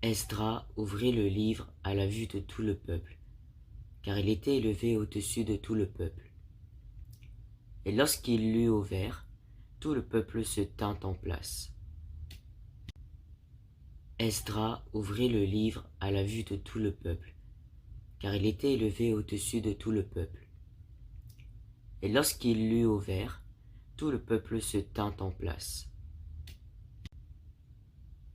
Esdras ouvrit le livre à la vue de tout le peuple, car il était élevé au-dessus de tout le peuple. Et lorsqu'il l'eut ouvert, tout le peuple se tint en place. Esdras ouvrit le livre à la vue de tout le peuple, car il était élevé au-dessus de tout le peuple. Et lorsqu'il l'eut ouvert, tout le peuple se tint en place.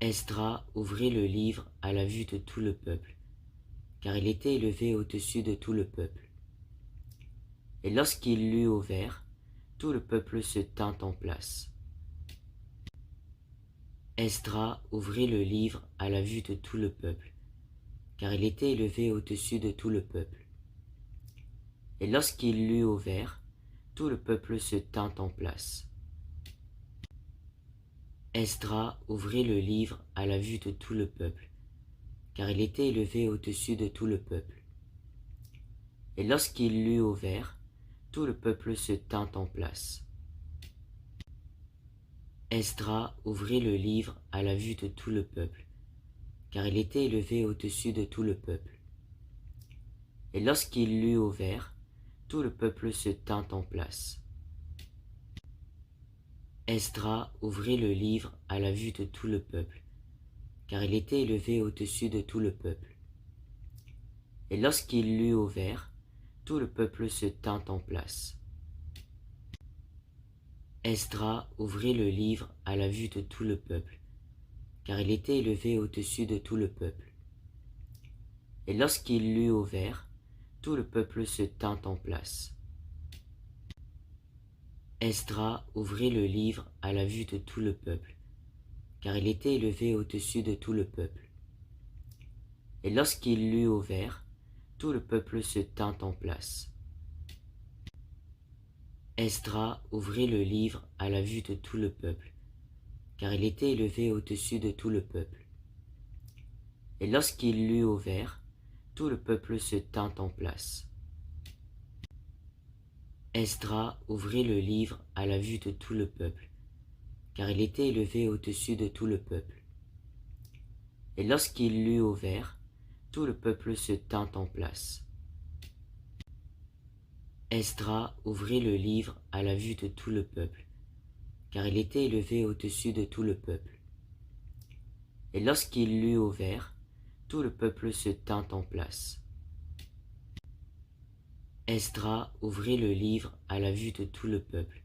Esdras ouvrit le livre à la vue de tout le peuple, car il était élevé au-dessus de tout le peuple. Et lorsqu'il l'eut ouvert, tout le peuple se tint en place. Esdras ouvrit le livre à la vue de tout le peuple, car il était élevé au-dessus de tout le peuple. Et lorsqu'il l'eut ouvert, tout le peuple se tint en place. Esdras ouvrit le livre à la vue de tout le peuple, car il était élevé au-dessus de tout le peuple. Et lorsqu'il l'eut ouvert, tout le peuple se tint en place. Esdras ouvrit le livre à la vue de tout le peuple, car il était élevé au-dessus de tout le peuple. Et lorsqu'il l'eut ouvert, tout le peuple se tint en place. Esdras ouvrit le livre à la vue de tout le peuple, car il était élevé au-dessus de tout le peuple. Et lorsqu'il l'eut ouvert, tout le peuple se tint en place. Esdras ouvrit le livre à la vue de tout le peuple, car il était élevé au-dessus de tout le peuple. Et lorsqu'il l'eut ouvert, tout le peuple se tint en place. Esdras ouvrit le livre à la vue de tout le peuple, car il était élevé au-dessus de tout le peuple. Et lorsqu'il l'eut ouvert, tout le peuple se tint en place. Esdras ouvrit le livre à la vue de tout le peuple, car il était élevé au-dessus de tout le peuple. Et lorsqu'il l'eut ouvert, tout le peuple se tint en place. Esdras ouvrit le livre à la vue de tout le peuple, car il était élevé au-dessus de tout le peuple. Et lorsqu'il l'eut ouvert, tout le peuple se tint en place. Esdras ouvrit le livre à la vue de tout le peuple, car il était élevé au-dessus de tout le peuple. Et lorsqu'il l'eut ouvert, tout le peuple se tint en place. Esdras ouvrit le livre à la vue de tout le peuple,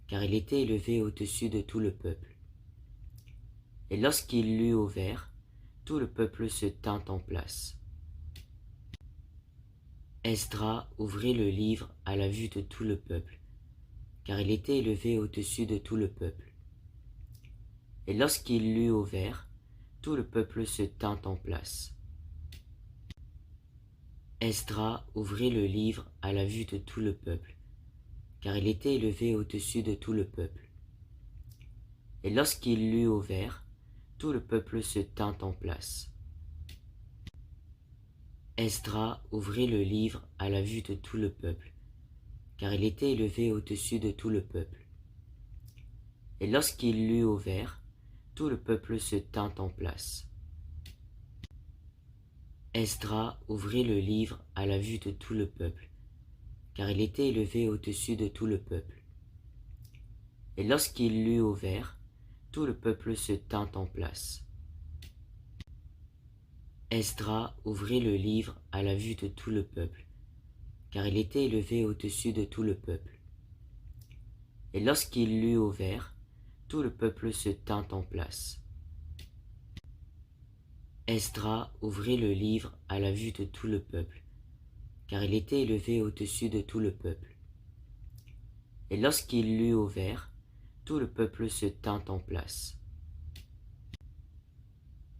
car il était élevé au-dessus de tout le peuple. Et lorsqu'il l'eut ouvert, tout le peuple se tint en place. Esdras ouvrit le livre à la vue de tout le peuple, car il était élevé au-dessus de tout le peuple. Et lorsqu'il l'eut ouvert, tout le peuple se tint en place. Esdras ouvrit le livre à la vue de tout le peuple, car il était élevé au-dessus de tout le peuple. Et lorsqu'il l'eut ouvert, tout le peuple se tint en place. Esdras ouvrit le livre à la vue de tout le peuple, car il était élevé au-dessus de tout le peuple. Et lorsqu'il l'eut ouvert, tout le peuple se tint en place. Esdras ouvrit le livre à la vue de tout le peuple, car il était élevé au-dessus de tout le peuple. Et lorsqu'il l'eut ouvert, tout le peuple se tint en place. Esdras ouvrit le livre à la vue de tout le peuple, car il était élevé au-dessus de tout le peuple. Et lorsqu'il l'eut ouvert, tout le peuple se tint en place. Esdras ouvrit le livre à la vue de tout le peuple, car il était élevé au-dessus de tout le peuple. Et lorsqu'il l'eut ouvert, tout le peuple se tint en place.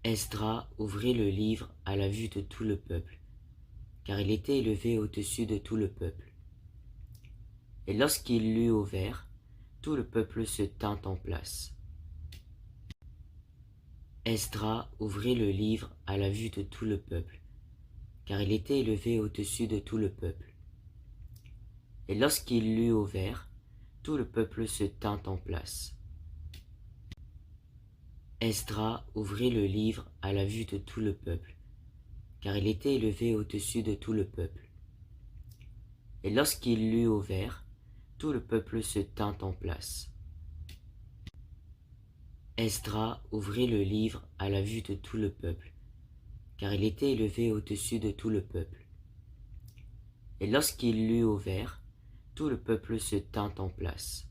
Esdras ouvrit le livre à la vue de tout le peuple, car il était élevé au-dessus de tout le peuple. Et lorsqu'il l'eut ouvert, tout le peuple se tint en place. Esdras ouvrit le livre à la vue de tout le peuple, car il était élevé au-dessus de tout le peuple. Et lorsqu'il l'eut ouvert, tout le peuple se tint en place. Esdras ouvrit le livre à la vue de tout le peuple, car il était élevé au-dessus de tout le peuple. Et lorsqu'il l'eut ouvert, tout le peuple se tint en place. Esdras ouvrit le livre à la vue de tout le peuple, car il était élevé au-dessus de tout le peuple. Et lorsqu'il l'eut ouvert, tout le peuple se tint en place.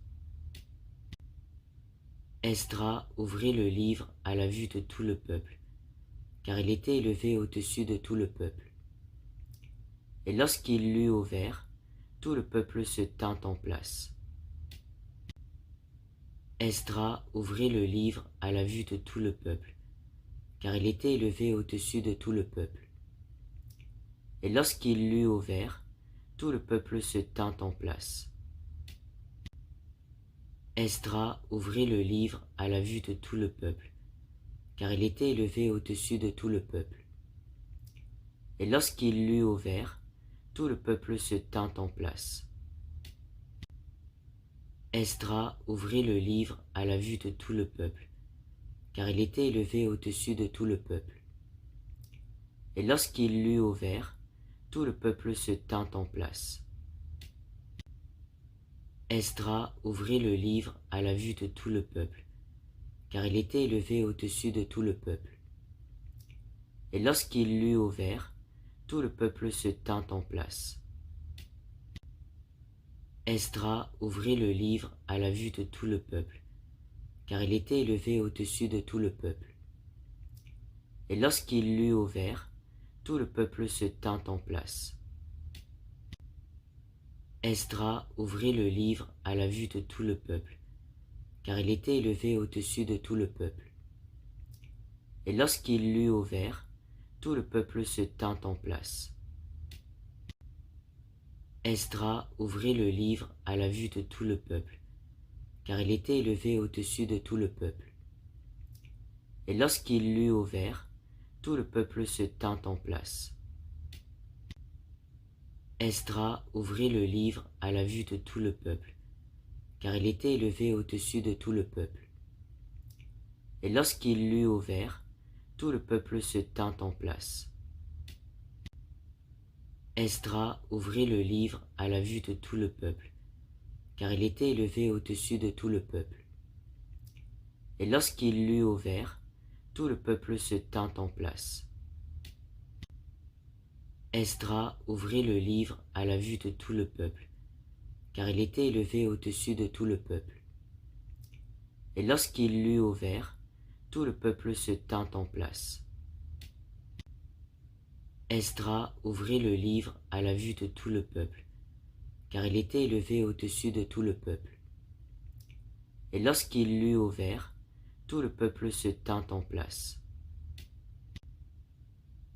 Esdras ouvrit le livre à la vue de tout le peuple, car il était élevé au-dessus de tout le peuple. Et lorsqu'il l'eut ouvert, tout le peuple se tint en place. Esdras ouvrit le livre à la vue de tout le peuple, car il était élevé au-dessus de tout le peuple. Et lorsqu'il l'eut ouvert, tout le peuple se tint en place. Esdras ouvrit le livre à la vue de tout le peuple, car il était élevé au-dessus de tout le peuple. Et lorsqu'il l'eut ouvert, tout le peuple se tint en place. Esdras ouvrit le livre à la vue de tout le peuple, car il était élevé au-dessus de tout le peuple. Et lorsqu'il l'eut ouvert, tout le peuple se tint en place. Esdras ouvrit le livre à la vue de tout le peuple, car il était élevé au-dessus de tout le peuple. Et lorsqu'il l'eut ouvert, tout le peuple se tint en place. Esdras ouvrit le livre à la vue de tout le peuple, car il était élevé au-dessus de tout le peuple. Et lorsqu'il l'eut ouvert, tout le peuple se tint en place. Esdras ouvrit le livre à la vue de tout le peuple, car il était élevé au-dessus de tout le peuple. Et lorsqu'il l'eut ouvert, tout le peuple se tint en place. Esdras ouvrit le livre à la vue de tout le peuple, car il était élevé au-dessus de tout le peuple. Et lorsqu'il l'eut ouvert, tout le peuple se tint en place. Esdras ouvrit le livre à la vue de tout le peuple, car il était élevé au-dessus de tout le peuple. Et lorsqu'il l'eut ouvert, tout le peuple se tint en place. Esdras ouvrit le livre à la vue de tout le peuple, car il était élevé au-dessus de tout le peuple. Et lorsqu'il l'eut ouvert, tout le peuple se tint en place. Esdras ouvrit le livre à la vue de tout le peuple, car il était élevé au-dessus de tout le peuple. Et lorsqu'il l'eut ouvert, tout le peuple se tint en place. Esdras ouvrit le livre à la vue de tout le peuple, car il était élevé au-dessus de tout le peuple. Et lorsqu'il l'eut ouvert, tout le peuple se tint en place.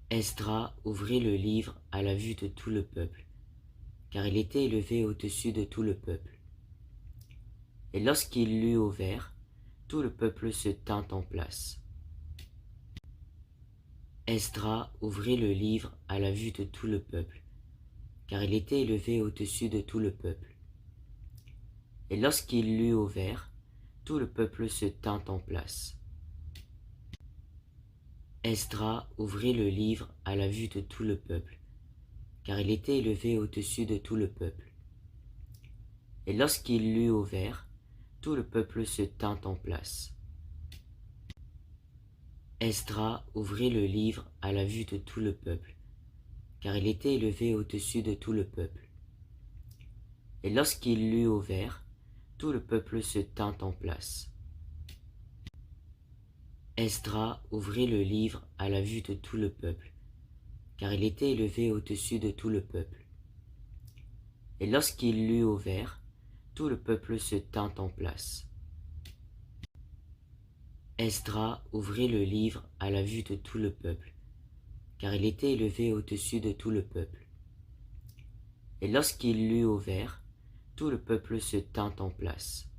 Esdras ouvrit le livre à la vue de tout le peuple, car il était élevé au-dessus de tout le peuple. Et lorsqu'il l'eut ouvert, tout le peuple se tint en place. Esdras ouvrit le livre à la vue de tout le peuple, car il était élevé au-dessus de tout le peuple. Et lorsqu'il l'eut ouvert, tout le peuple se tint en place. Esdras ouvrit le livre à la vue de tout le peuple, car il était élevé au-dessus de tout le peuple. Et lorsqu'il l'eut ouvert, tout le peuple se tint en place. Esdras ouvrit le livre à la vue de tout le peuple, car il était élevé au-dessus de tout le peuple. Et lorsqu'il l'eut ouvert, tout le peuple se tint en place. Esdras ouvrit le livre à la vue de tout le peuple, car il était élevé au-dessus de tout le peuple. Et lorsqu'il l'eut ouvert, tout le peuple se tint en place. Esdras ouvrit le livre à la vue de tout le peuple, car il était élevé au-dessus de tout le peuple. Et lorsqu'il l'eut ouvert, tout le peuple se tint en place.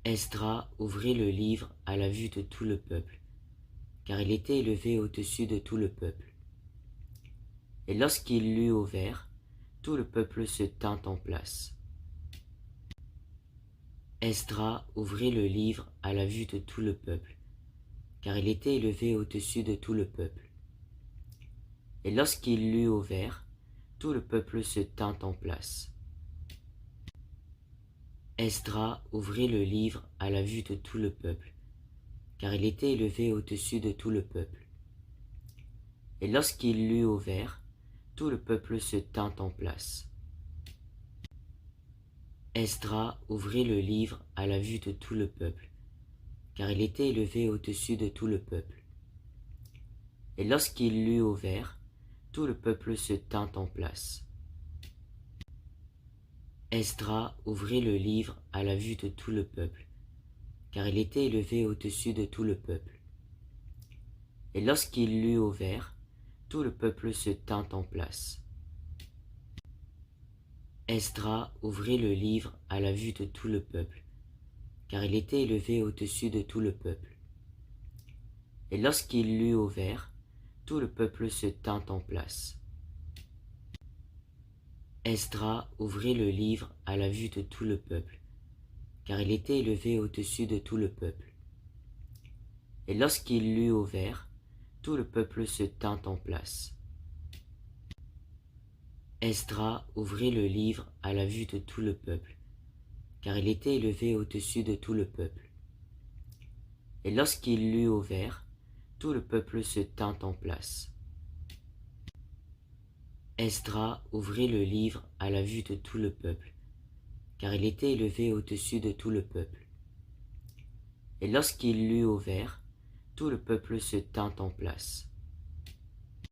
Esdras ouvrit le livre à la vue de tout le peuple, car il était élevé au-dessus de tout le peuple. Et lorsqu'il l'eut ouvert, tout le peuple se tint en place. Esdras ouvrit le livre à la vue de tout le peuple, car il était élevé au-dessus de tout le peuple. Et lorsqu'il l'eut ouvert, tout le peuple se tint en place. Esdras ouvrit le livre à la vue de tout le peuple, car il était élevé au-dessus de tout le peuple. Et lorsqu'il l'eut ouvert, tout le peuple se tint en place. Esdras ouvrit le livre à la vue de tout le peuple, car il était élevé au-dessus de tout le peuple. Et lorsqu'il l'eut ouvert, tout le peuple se tint en place. Esdras ouvrit le livre à la vue de tout le peuple, car il était élevé au-dessus de tout le peuple. Et lorsqu'il l'eut ouvert, tout le peuple se tint en place. Esdras ouvrit le livre à la vue de tout le peuple, car il était élevé au-dessus de tout le peuple. Et lorsqu'il l'eut ouvert, tout le peuple se tint en place. Esdras ouvrit le livre à la vue de tout le peuple, car il était élevé au-dessus de tout le peuple. Et lorsqu'il l'eut ouvert, tout le peuple se tint en place. Esdras ouvrit le livre à la vue de tout le peuple, car il était élevé au-dessus de tout le peuple. Et lorsqu'il l'eut ouvert, tout le peuple se tint en place. Esdras ouvrit le livre à la vue de tout le peuple, car il était élevé au-dessus de tout le peuple. Et lorsqu'il l'eut ouvert, tout le peuple se tint en place.